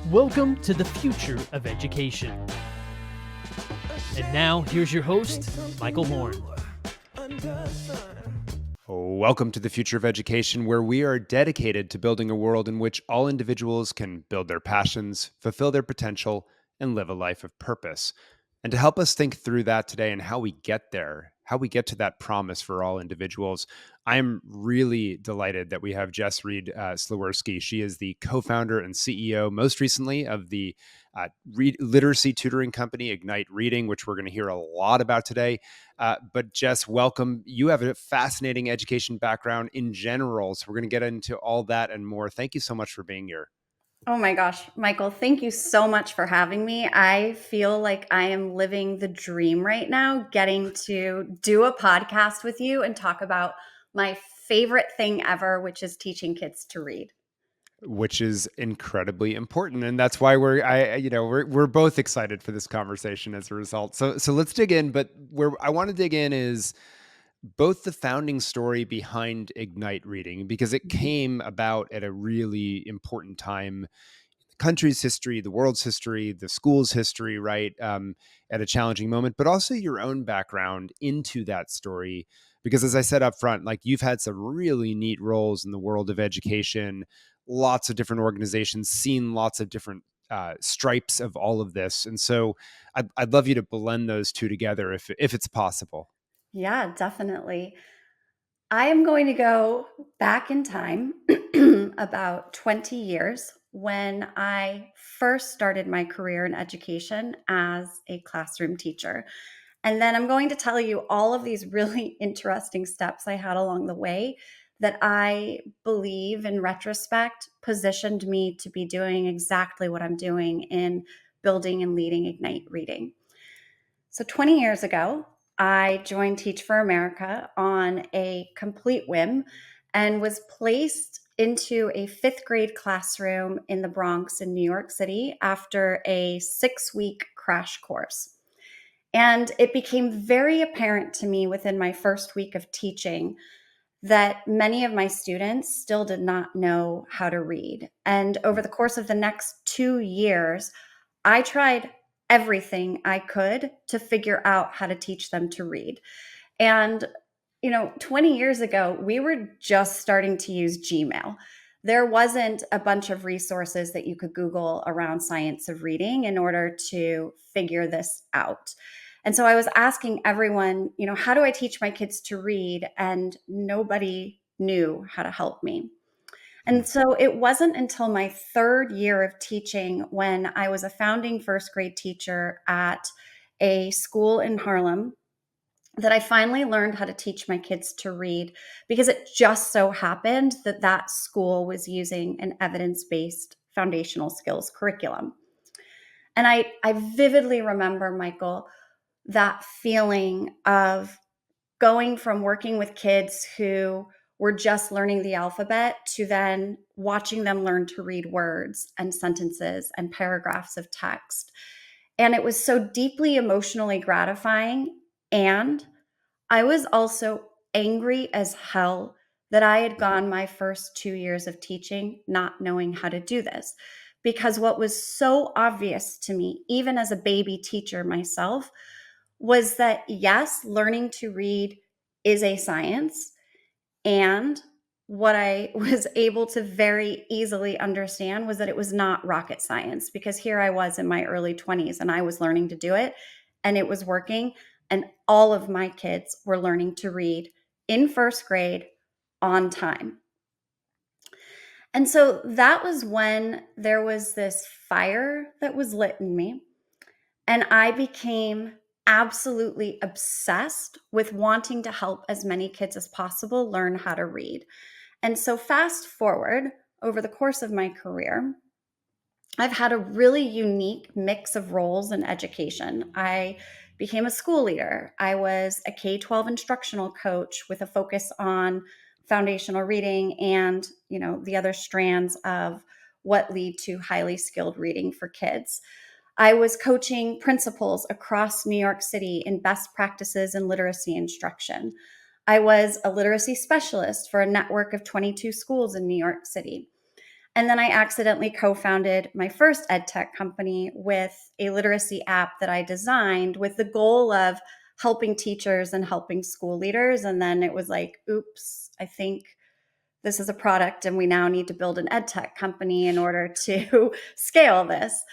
Welcome to the future of education. And now, here's your host, Michael Horn. Welcome to the future of education, where we are dedicated to building a world in which all individuals can build their passions, fulfill their potential, and live a life of purpose. And to help us think through that today and how we get there, how we get to that promise for all individuals, I'm really delighted that we have Jessica Sliwerski. She is the co-founder and CEO, most recently, of the literacy tutoring company, Ignite Reading, which we're going to hear a lot about today. But Jess, welcome. You have a fascinating education background in general, so we're going to get into all that and more. Thank you so much for being here. Oh my gosh, Michael, thank you so much for having me. I feel like I am living the dream right now, getting to do a podcast with you and talk about my favorite thing ever, which is teaching kids to read. Which is incredibly important, and that's why we're both excited for this conversation as a result. So let's dig in. But where I want to dig in is both the founding story behind Ignite Reading, because it came about at a really important time, the country's history, the world's history, the school's history, right? At a challenging moment, but also your own background into that story. Because as I said up front, like, you've had some really neat roles in the world of education, lots of different organizations, seen lots of different stripes of all of this. And so I'd love you to blend those two together if it's possible. Yeah, definitely. I am going to go back in time about 20 years when I first started my career in education as a classroom teacher. And then I'm going to tell you all of these really interesting steps I had along the way that I believe in retrospect positioned me to be doing exactly what I'm doing in building and leading Ignite Reading. So 20 years ago, I joined Teach for America on a complete whim and was placed into a fifth grade classroom in the Bronx in New York City after a 6-week crash course. And it became very apparent to me within my first week of teaching that many of my students still did not know how to read. And over the course of the next 2 years, I tried everything I could to figure out how to teach them to read. And, 20 years ago, we were just starting to use Gmail. There wasn't a bunch of resources that you could Google around science of reading in order to figure this out. And so I was asking everyone, how do I teach my kids to read? And nobody knew how to help me. And so it wasn't until my third year of teaching, when I was a founding first grade teacher at a school in Harlem, that I finally learned how to teach my kids to read, because it just so happened that that school was using an evidence-based foundational skills curriculum. And I vividly remember, Michael, that feeling of going from working with kids who were just learning the alphabet to then watching them learn to read words and sentences and paragraphs of text. And it was so deeply emotionally gratifying. And I was also angry as hell that I had gone my first 2 years of teaching not knowing how to do this. Because what was so obvious to me, even as a baby teacher myself, was that yes, learning to read is a science. And what I was able to very easily understand was that it was not rocket science, because here I was in my early 20s and I was learning to do it and it was working. And all of my kids were learning to read in first grade on time. And so that was when there was this fire that was lit in me. And I became absolutely obsessed with wanting to help as many kids as possible learn how to read. And so, fast forward over the course of my career, I've had a really unique mix of roles in education. I became a school leader. I was a K-12 instructional coach with a focus on foundational reading and, the other strands of what lead to highly skilled reading for kids. I was coaching principals across New York City in best practices in literacy instruction. I was a literacy specialist for a network of 22 schools in New York City. And then I accidentally co-founded my first ed tech company with a literacy app that I designed with the goal of helping teachers and helping school leaders. And then it was like, oops, I think this is a product and we now need to build an ed tech company in order to scale this.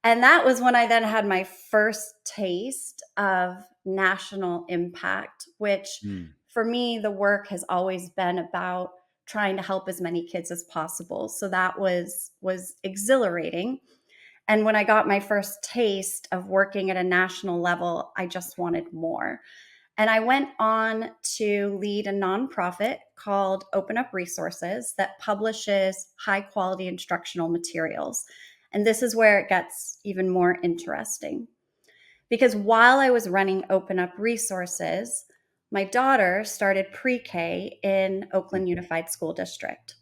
And that was when I then had my first taste of national impact, which for me, the work has always been about trying to help as many kids as possible. So that was exhilarating. And when I got my first taste of working at a national level, I just wanted more. And I went on to lead a nonprofit called Open Up Resources that publishes high quality instructional materials. And this is where it gets even more interesting. Because while I was running Open Up Resources, my daughter started pre-K in Oakland Unified School District.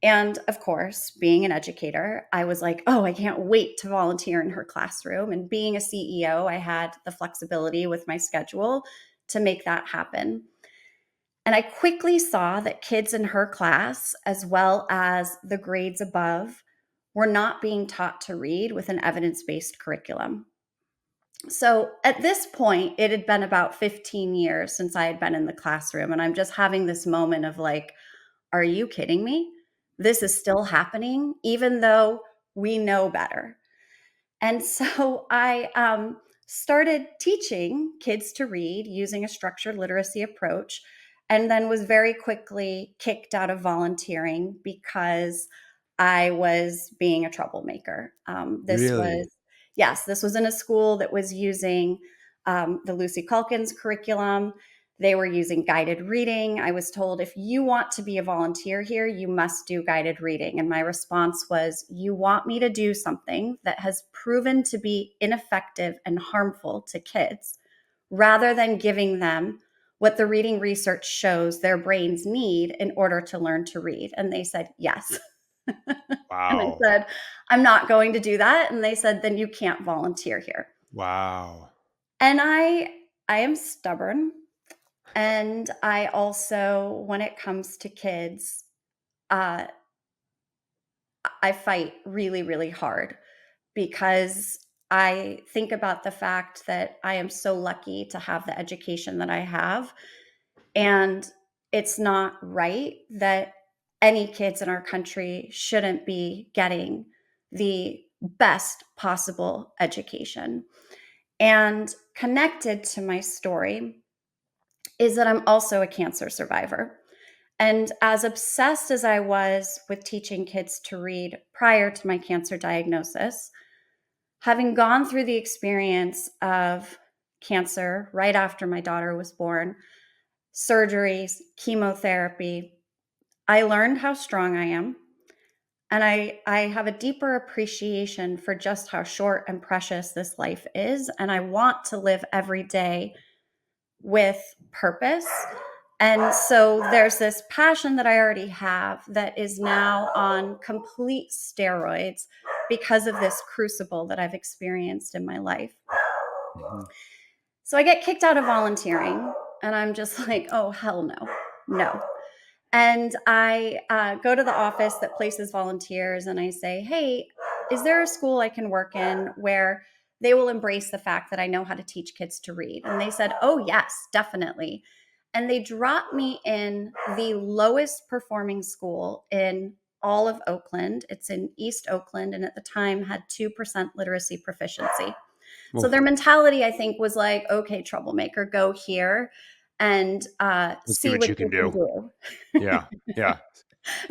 And of course, being an educator, I was like, oh, I can't wait to volunteer in her classroom. And being a CEO, I had the flexibility with my schedule to make that happen. And I quickly saw that kids in her class, as well as the grades above, were not being taught to read with an evidence-based curriculum. So at this point, it had been about 15 years since I had been in the classroom. And I'm just having this moment of like, are you kidding me? This is still happening, even though we know better. And so I started teaching kids to read using a structured literacy approach, and then was very quickly kicked out of volunteering because I was being a troublemaker. Really? This was in a school that was using the Lucy Calkins curriculum. They were using guided reading. I was told, if you want to be a volunteer here, you must do guided reading. And my response was, you want me to do something that has proven to be ineffective and harmful to kids, rather than giving them what the reading research shows their brains need in order to learn to read. And they said, yes. And I Wow. said, I'm not going to do that. And they said, then you can't volunteer here. Wow. And I am stubborn. And I also, when it comes to kids, uh, I fight really, really hard because I think about the fact that I am so lucky to have the education that I have. And it's not right that any kids in our country shouldn't be getting the best possible education. And connected to my story is that I'm also a cancer survivor. And as obsessed as I was with teaching kids to read prior to my cancer diagnosis, having gone through the experience of cancer right after my daughter was born, surgeries, chemotherapy, I learned how strong I am. And I have a deeper appreciation for just how short and precious this life is. And I want to live every day with purpose. And so there's this passion that I already have that is now on complete steroids because of this crucible that I've experienced in my life. Mm-hmm. So I get kicked out of volunteering, and I'm just like, oh, hell no, no. And I go to the office that places volunteers and I say, hey, is there a school I can work in where they will embrace the fact that I know how to teach kids to read? And they said, oh, yes, definitely. And they dropped me in the lowest performing school in all of Oakland. It's in East Oakland, and at the time had 2% literacy proficiency. So Oof. their mentality, I think, was like, okay, troublemaker, go here and Let's see see what what you can you can do. do. Yeah. Yeah.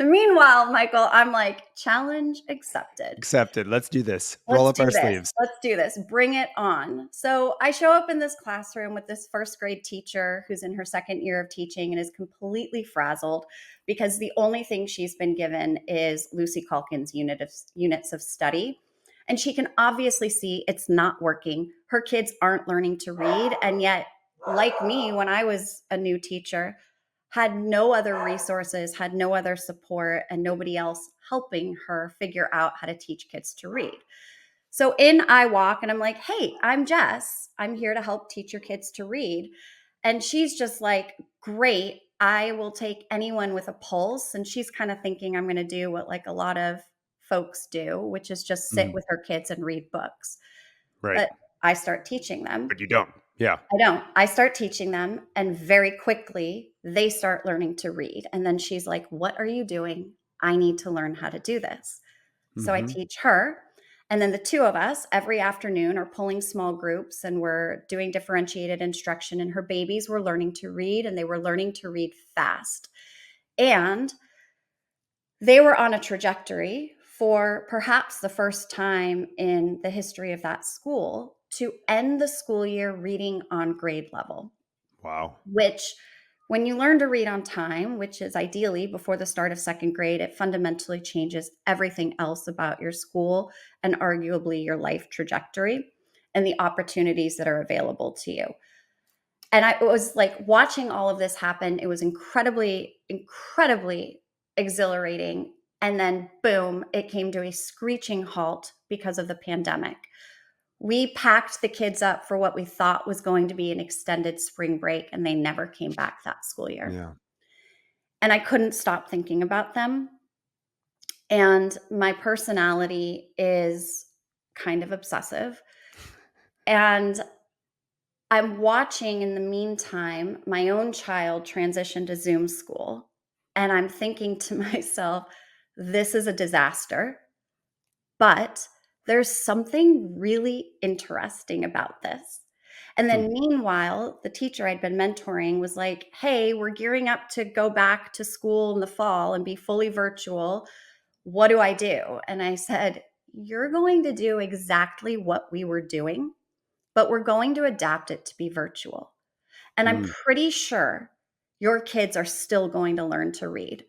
Meanwhile, Michael, I'm like, challenge accepted. Accepted. Let's do this. Roll Let's up do our this. sleeves. Let's do this. Bring it on. So I show up in this classroom with this first grade teacher who's in her second year of teaching and is completely frazzled because the only thing she's been given is Lucy Calkins' units of study. And she can obviously see it's not working. Her kids aren't learning to read. And yet, like me, when I was a new teacher, had no other resources, had no other support, and nobody else helping her figure out how to teach kids to read. So in I walk and I'm like, hey, I'm Jess. I'm here to help teach your kids to read. And she's just like, great. I will take anyone with a pulse. And she's kind of thinking I'm going to do what like a lot of folks do, which is just sit Mhm. with her kids and read books. Right. But I start teaching them. But you don't. Yeah. I don't. I start teaching them, and very quickly they start learning to read. And then she's like, "What are you doing? I need to learn how to do this." So I Mhm. teach her. And then the two of us every afternoon are pulling small groups and we're doing differentiated instruction. And her babies were learning to read, and they were learning to read fast. And they were on a trajectory for perhaps the first time in the history of that school to end the school year reading on grade level, Wow. which when you learn to read on time, which is ideally before the start of second grade, it fundamentally changes everything else about your school and arguably your life trajectory and the opportunities that are available to you. And I was like watching all of this happen. It was incredibly, incredibly exhilarating. And then, boom, it came to a screeching halt because of the pandemic. We packed the kids up for what we thought was going to be an extended spring break, and they never came back that school year. Yeah. And I couldn't stop thinking about them. And my personality is kind of obsessive. And I'm watching in the meantime my own child transition to Zoom school. And I'm thinking to myself, this is a disaster, but there's something really interesting about this. And Hmm. then meanwhile, the teacher I'd been mentoring was like, hey, we're gearing up to go back to school in the fall and be fully virtual. What do I do? And I said, you're going to do exactly what we were doing, but we're going to adapt it to be virtual. And I'm Mm. pretty sure your kids are still going to learn to read.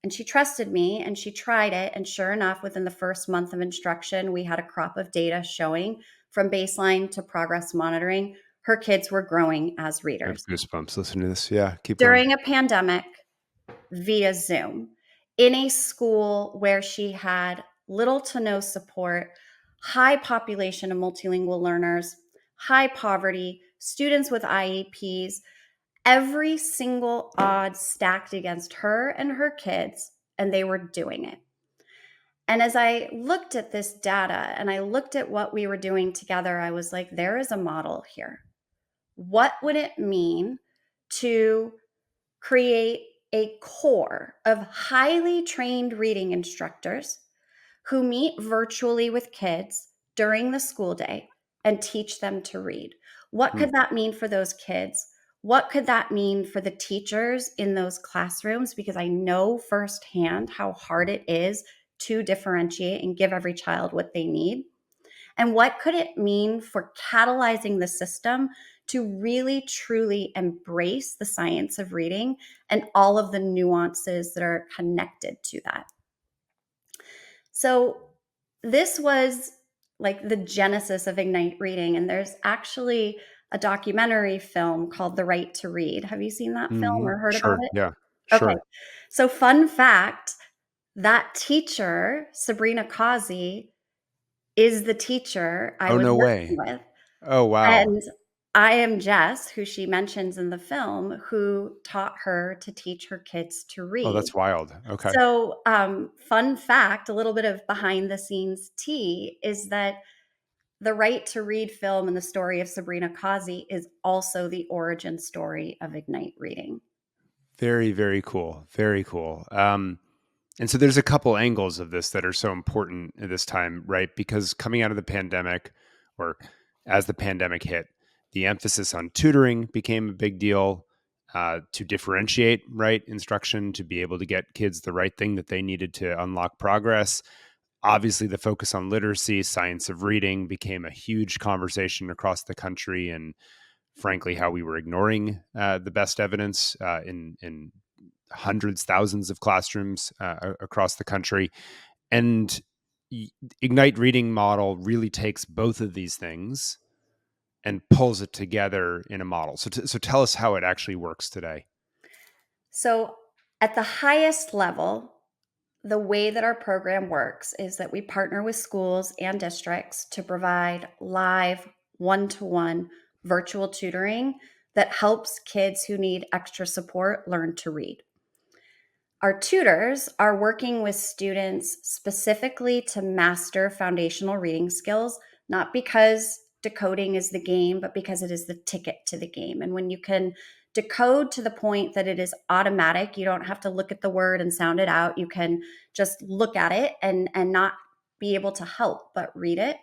And she trusted me and she tried it. And sure enough, within the first month of instruction, we had a crop of data showing from baseline to progress monitoring, her kids were growing as I have readers. goosebumps listening to this. Yeah. Keep going. During a pandemic, via Zoom, in a school where she had little to no support, high population of multilingual learners, high poverty, students with IEPs, every single odds stacked against her and her kids, and they were doing it. And as I looked at this data and I looked at what we were doing together, I was like, there is a model here. What would it mean to create a core of highly trained reading instructors who meet virtually with kids during the school day and teach them to read? What Hmm. could that mean for those kids? What could that mean for the teachers in those classrooms? Because I know firsthand how hard it is to differentiate and give every child what they need. And what could it mean for catalyzing the system to really truly embrace the science of reading and all of the nuances that are connected to that? So, this was like the genesis of Ignite Reading. And there's actually a documentary film called The Right to Read. Have you seen that film Mhm. or heard about Sure. it? Yeah. Okay. Sure. So, fun fact, that teacher, Sabrina Causey, is the teacher I Oh, was no working way. with. Oh, wow. And I am Jess, who she mentions in the film, who taught her to teach her kids to Oh, read. that's wild. Okay. So, fun fact, a little bit of behind the scenes tea is that the Right to Read film and the story of Sabrina Causey is also the origin story of Ignite Reading. Very, very cool. Very cool. And so there's a couple angles of this that are so important at this time, right? Because coming out of the pandemic, or as the pandemic hit, the emphasis on tutoring became a big deal, to differentiate, right, instruction, to be able to get kids the right thing that they needed to unlock progress. Obviously, the focus on literacy, science of reading became a huge conversation across the country, and frankly, how we were ignoring the best evidence in hundreds, thousands of classrooms across the country. And Ignite Reading model really takes both of these things and pulls it together in a model. So tell us how it actually works today. So, at the highest level, the way that our program works is that we partner with schools and districts to provide live one-to-one virtual tutoring that helps kids who need extra support learn to read. Our tutors are working with students specifically to master foundational reading skills, not because decoding is the game, but because it is the ticket to the game. And when you can decode to the point that it is automatic, you don't have to look at the word and sound it out. You can just look at it and not be able to help but read it.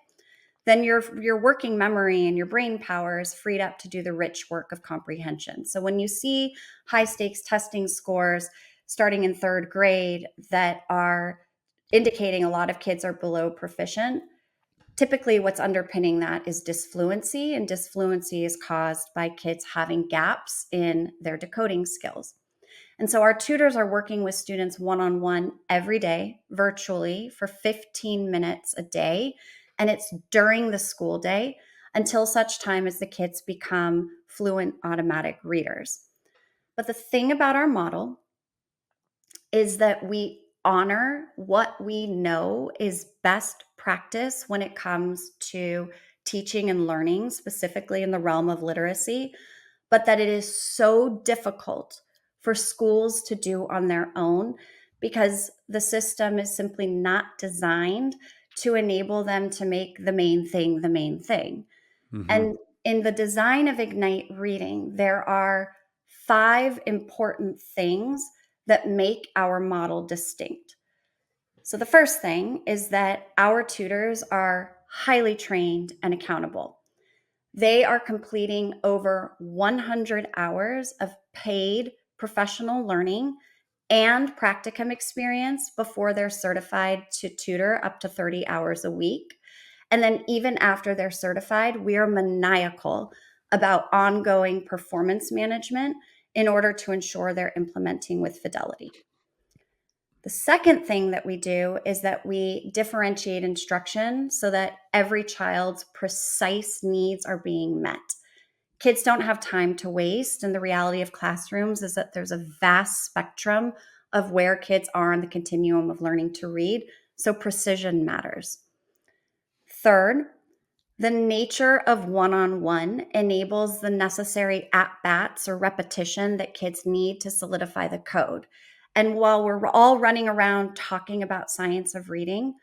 Then your working memory and your brain power is freed up to do the rich work of comprehension. So when you see high stakes testing scores starting in third grade that are indicating a lot of kids are below proficient, typically what's underpinning that is disfluency, and disfluency is caused by kids having gaps in their decoding skills. And so our tutors are working with students one-on-one every day, virtually, for 15 minutes a day. And it's during the school day until such time as the kids become fluent automatic readers. But the thing about our model is that we honor what we know is best practice when it comes to teaching and learning, specifically in the realm of literacy, but that it is so difficult for schools to do on their own because the system is simply not designed to enable them to make the main thing the main thing. Mm-hmm. And in the design of Ignite Reading, there are 5 important things that make our model distinct. So the first thing is that our tutors are highly trained and accountable. They are completing over 100 hours of paid professional learning and practicum experience before they're certified to tutor up to 30 hours a week. And then even after they're certified, we are maniacal about ongoing performance management in order to ensure they're implementing with fidelity. The second thing that we do is that we differentiate instruction so that every child's precise needs are being met. Kids don't have time to waste, and the reality of classrooms is that there's a vast spectrum of where kids are on the continuum of learning to read, so precision matters. Third, the nature of one-on-one enables the necessary at-bats or repetition that kids need to solidify the code. And while we're all running around talking about science of reading,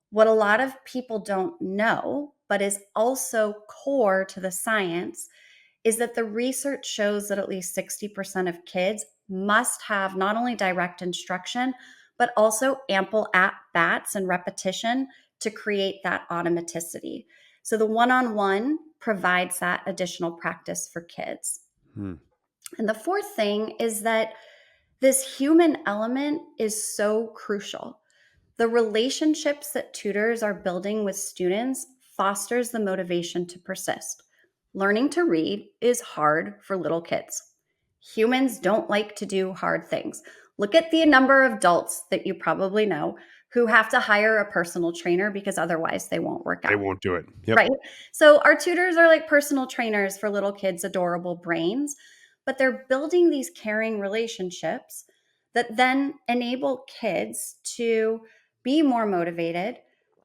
what a lot of people don't know, but is also core to the science, is that the research shows that at least 60% of kids must have not only direct instruction, but also ample at-bats and repetition to create that automaticity. So the one-on-one provides that additional practice for kids. And the fourth thing is that this human element is so crucial. The relationships that tutors are building with students fosters the motivation to persist. Learning to read is hard for little kids. Humans don't like to do hard things. Look at the number of adults that you probably know who have to hire a personal trainer because otherwise they won't work out. They won't do it. Yep. Right? So our tutors are like personal trainers for little kids' adorable brains, but they're building these caring relationships that then enable kids to be more motivated.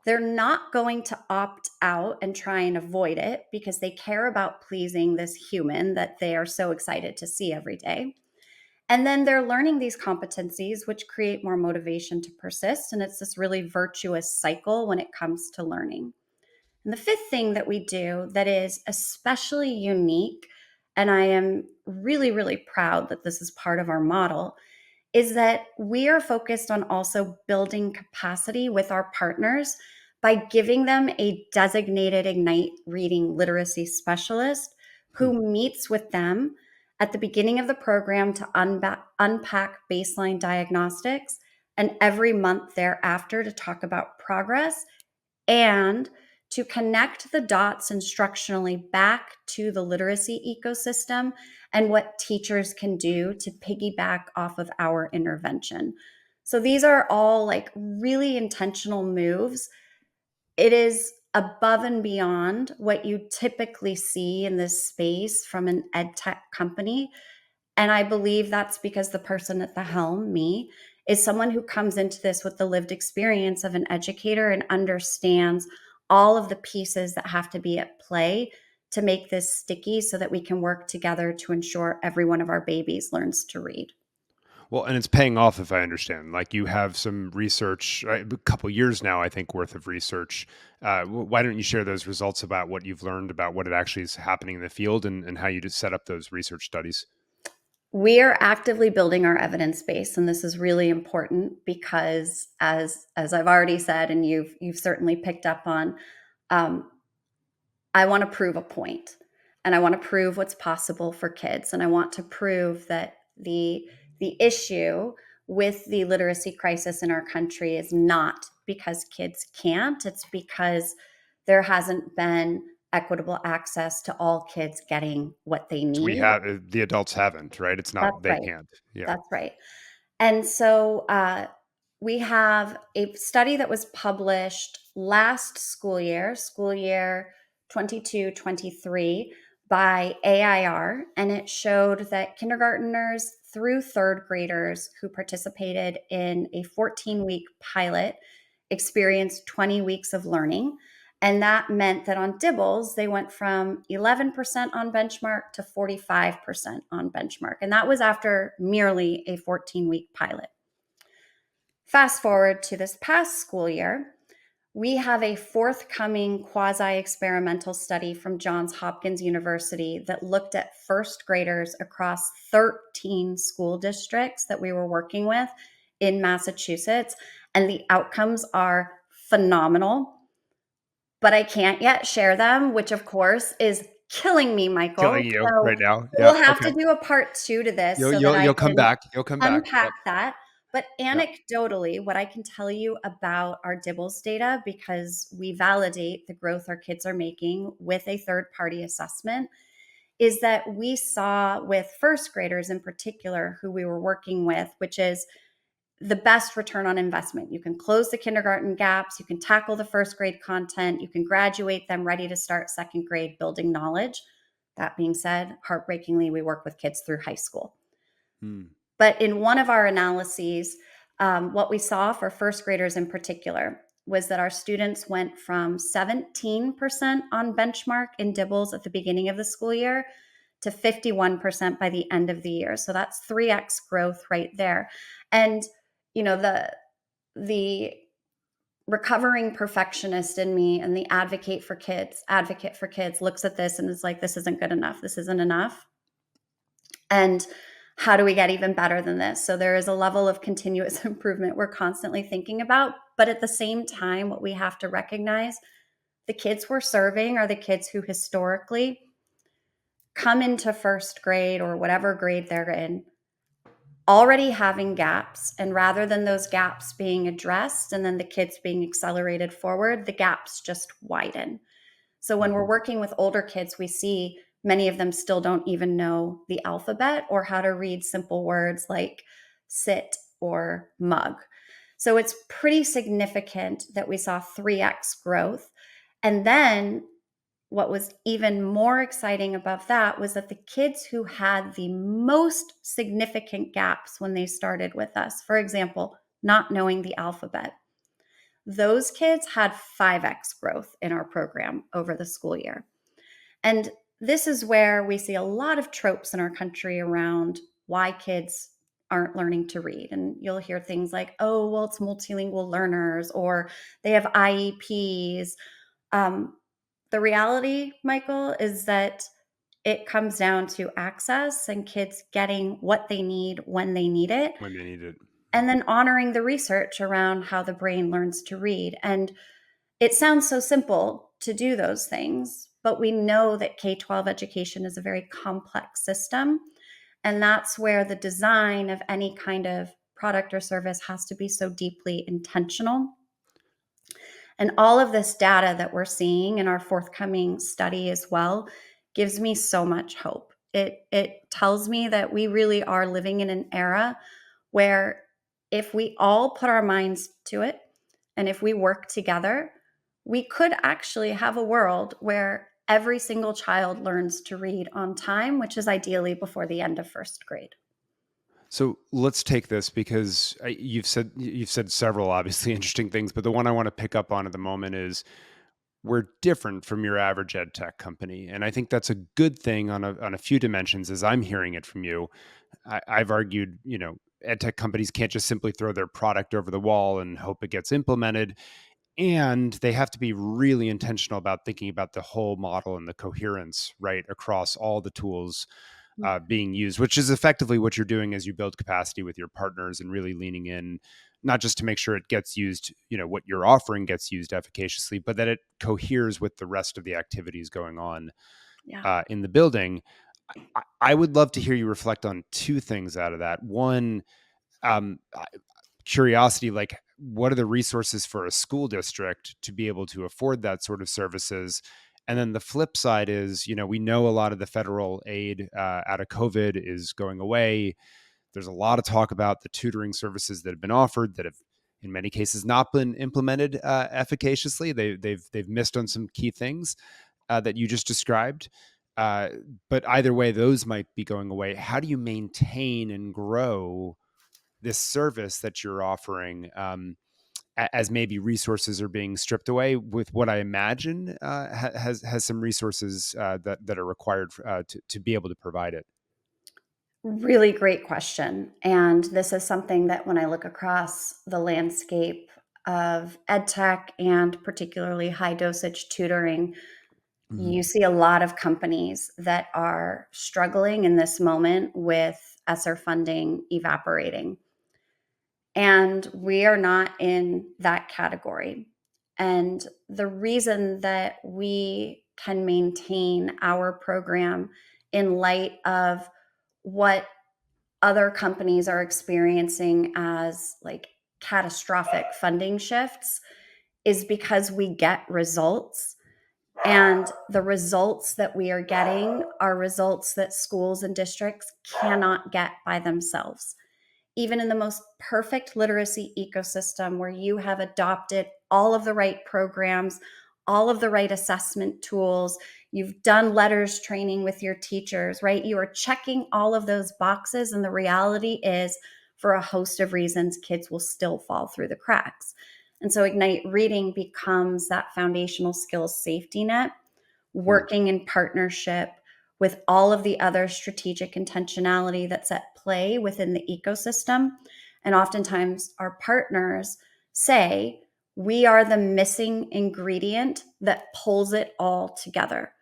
They're not going to opt out and try and avoid it because they care about pleasing this human that they are so excited to see every day. And then they're learning these competencies, which create more motivation to persist. And it's this really virtuous cycle when it comes to learning. And the fifth thing that we do that is especially unique, and I am really, really proud that this is part of our model, is that we are focused on also building capacity with our partners by giving them a designated Ignite Reading literacy specialist who meets with them at the beginning of the program to unpack baseline diagnostics, and every month thereafter to talk about progress and to connect the dots instructionally back to the literacy ecosystem and what teachers can do to piggyback off of our intervention. So these are all like really intentional moves. It is above and beyond what you typically see in this space from an ed tech company. And I believe that's because the person at the helm, me, is someone who comes into this with the lived experience of an educator and understands all of the pieces that have to be at play to make this sticky so that we can work together to ensure every one of our babies learns to read. Well, and it's paying off if I understand. Like you have some research, a couple years now, I think, worth of research. Why don't you share those results about what you've learned about what it actually is happening in the field and how you just set up those research studies? We are actively building our evidence base, and this is really important because, as I've already said, and you've certainly picked up on, um, I want to prove a point, and I want to prove what's possible for kids, and I want to prove that the issue with the literacy crisis in our country is not because kids can't; it's because there hasn't been equitable access to all kids getting what they So we need. have the adults haven't, right? It's That's not they right. can't. Yeah. That's right. And so we have a study that was published last school year 22-23, by AIR, and it showed that kindergarteners through third graders who participated in a 14-week pilot experienced 20 weeks of learning. And that meant that on Dibbles, they went from 11% on benchmark to 45% on benchmark. And that was after merely a 14-week pilot. Fast forward to this past school year, we have a forthcoming quasi-experimental study from Johns Hopkins University that looked at first graders across 13 school districts that we were working with in Massachusetts. And the outcomes are phenomenal, but I can't yet share them, which of course is killing me, Michael. Killing you So right now. Yeah. we'll have Okay. to do a part two to this You'll so that you'll I you'll come can back. You'll come back. unpack Yep. that. But Yep. anecdotally, what I can tell you about our Dibbles data, because we validate the growth our kids are making with a third party assessment, is that we saw with first graders in particular, who we were working with, which is the best return on investment. You can close the kindergarten gaps, you can tackle the first grade content, you can graduate them ready to start second grade building knowledge. That being said, heartbreakingly, we work with kids through high school. Hmm. But in one of our analyses, what we saw for first graders in particular was that our students went from 17% on benchmark in Dibbles at the beginning of the school year to 51% by the end of the year. So that's 3x growth right there. And you know, the recovering perfectionist in me and the advocate for kids looks at this and is like, this isn't good enough. This isn't enough. And how do we get even better than this? So there is a level of continuous improvement we're constantly thinking about. But at the same time, what we have to recognize, the kids we're serving are the kids who historically come into first grade or whatever grade they're in already having gaps. And rather than those gaps being addressed and then the kids being accelerated forward, the gaps just widen. So when we're working with older kids, we see many of them still don't even know the alphabet or how to read simple words like sit or mug. So it's pretty significant that we saw 3x growth. And then what was even more exciting above that was that the kids who had the most significant gaps when they started with us, for example, not knowing the alphabet, those kids had 5x growth in our program over the school year. And this is where we see a lot of tropes in our country around why kids aren't learning to read. And you'll hear things like, oh, well, it's multilingual learners, or they have IEPs. The reality, Michael, is that it comes down to access and kids getting what they need when they need it, When they need it. and then honoring the research around how the brain learns to read. And it sounds so simple to do those things, but we know that K-12 education is a very complex system. And that's where the design of any kind of product or service has to be so deeply intentional. And all of this data that we're seeing in our forthcoming study as well gives me so much hope. It tells me that we really are living in an era where if we all put our minds to it and if we work together, we could actually have a world where every single child learns to read on time, which is ideally before the end of first grade. So let's take this because you've said several obviously interesting things, but the one I want to pick up on at the moment is we're different from your average ed tech company, and I think that's a good thing on a few dimensions. As I'm hearing it from you, I've argued, ed tech companies can't just simply throw their product over the wall and hope it gets implemented. And they have to be really intentional about thinking about the whole model and the coherence, right, across all the tools being used, which is effectively what you're doing as you build capacity with your partners and really leaning in, not just to make sure it gets used, what you're offering gets used efficaciously, but that it coheres with the rest of the activities going on Yeah. in the building. I would love to hear you reflect on two things out of that. One, um, curiosity, like what are the resources for a school district to be able to afford that sort of services? And then the flip side is, we know a lot of the federal aid out of COVID is going away. There's a lot of talk about the tutoring services that have been offered that have, in many cases, not been implemented efficaciously. They've missed on some key things that you just described. But either way, those might be going away. How do you maintain and grow this service that you're offering as maybe resources are being stripped away, with what I imagine has some resources that are required to be able to provide it? Really great question. And this is something that when I look across the landscape of ed tech and particularly high dosage tutoring, Mhm. you see a lot of companies that are struggling in this moment with ESSER funding evaporating. And we are not in that category. And the reason that we can maintain our program in light of what other companies are experiencing as like catastrophic funding shifts is because we get results. And the results that we are getting are results that schools and districts cannot get by themselves. Even in the most perfect literacy ecosystem where you have adopted all of the right programs, all of the right assessment tools, you've done letters training with your teachers, right? You are checking all of those boxes. And the reality is, for a host of reasons, kids will still fall through the cracks. And so Ignite Reading becomes that foundational skills safety net, Mm. working in partnership with all of the other strategic intentionality that's at play within the ecosystem. And oftentimes our partners say, we are the missing ingredient that pulls it all together.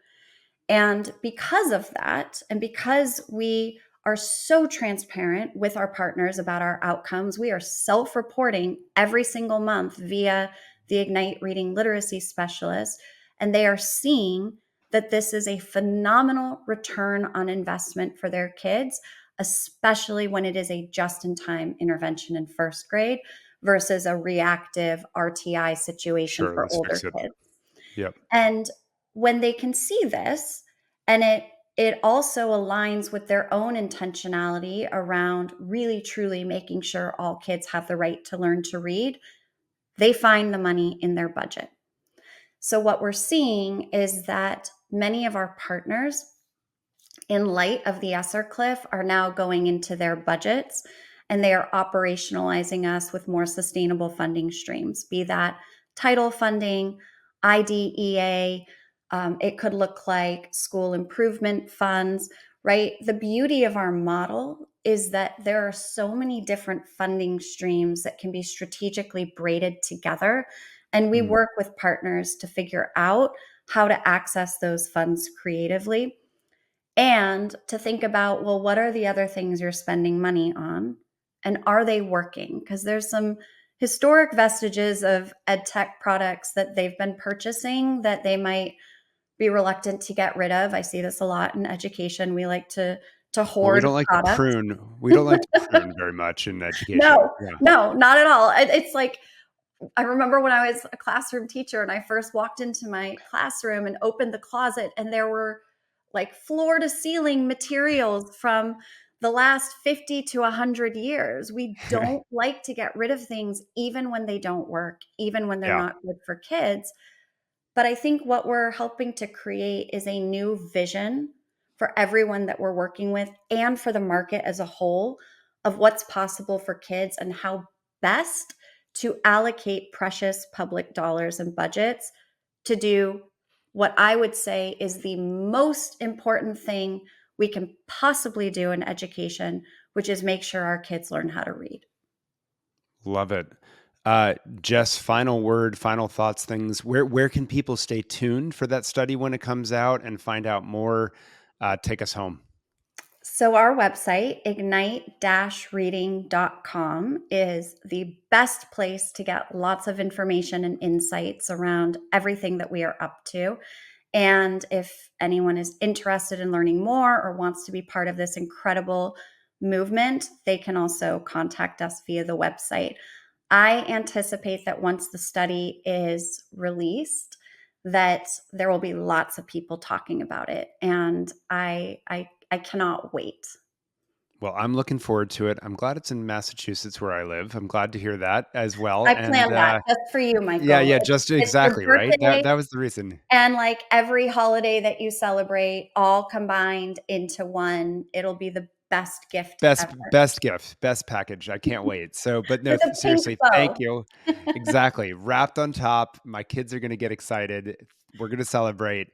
And because of that, and because we are so transparent with our partners about our outcomes, we are self reporting every single month via the Ignite Reading Literacy Specialist. And they are seeing that this is a phenomenal return on investment for their kids, especially when it is a just in time intervention in first grade versus a reactive RTI situation Sure, for let's older fix it. kids. Yep. And when they can see this, and it also aligns with their own intentionality around really truly making sure all kids have the right to learn to read, they find the money in their budget. So what we're seeing is that many of our partners, in light of the ESSER cliff, are now going into their budgets and they are operationalizing us with more sustainable funding streams, be that title funding, IDEA. It could look like school improvement funds, right? The beauty of our model is that there are so many different funding streams that can be strategically braided together. And we Mm. work with partners to figure out how to access those funds creatively and to think about, well, what are the other things you're spending money on? And are they working? Because there's some historic vestiges of ed tech products that they've been purchasing that they might be reluctant to get rid of. I see this a lot in education. We like to Well, we hoard don't like to products. prune. We don't like to prune very much in education. No, Yeah. no, not at all. It's like I remember when I was a classroom teacher and I first walked into my classroom and opened the closet, and there were like floor to ceiling materials from the last 50 to 100 years. We don't like to get rid of things, even when they don't work, even when they're Yeah. not good for kids. But I think what we're helping to create is a new vision for everyone that we're working with and for the market as a whole of what's possible for kids and how best to allocate precious public dollars and budgets to do what I would say is the most important thing we can possibly do in education, which is make sure our kids learn how to read. Love it. Jess, final word, final thoughts, things. Where can people stay tuned for that study when it comes out and find out more? Take us home. So our website, ignite-reading.com, is the best place to get lots of information and insights around everything that we are up to. And if anyone is interested in learning more or wants to be part of this incredible movement, they can also contact us via the website. I anticipate that once the study is released, that there will be lots of people talking about it. And I cannot wait. Well, I'm looking forward to it. I'm glad it's in Massachusetts where I live. I'm glad to hear that as well. I And planned that just for you, yeah, Michael. yeah, just It's your exactly right. birthday That was the reason. and like every holiday that you celebrate all combined into one. It'll be the best gift Best ever. best gift, best package. I can't wait. So, but no, With a pink seriously, thank bow. you. Exactly. Wrapped on top. My kids are going to get excited. We're going to celebrate.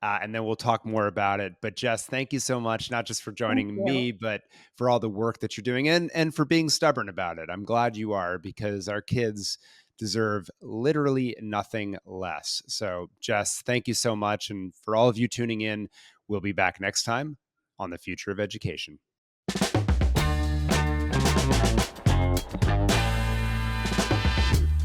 And then we'll talk more about it. But Jess, thank you so much, not just for Thank joining you. me, but for all the work that you're doing and for being stubborn about it. I'm glad you are, because our kids deserve literally nothing less. So, Jess, thank you so much. And for all of you tuning in, we'll be back next time on the Future of Education.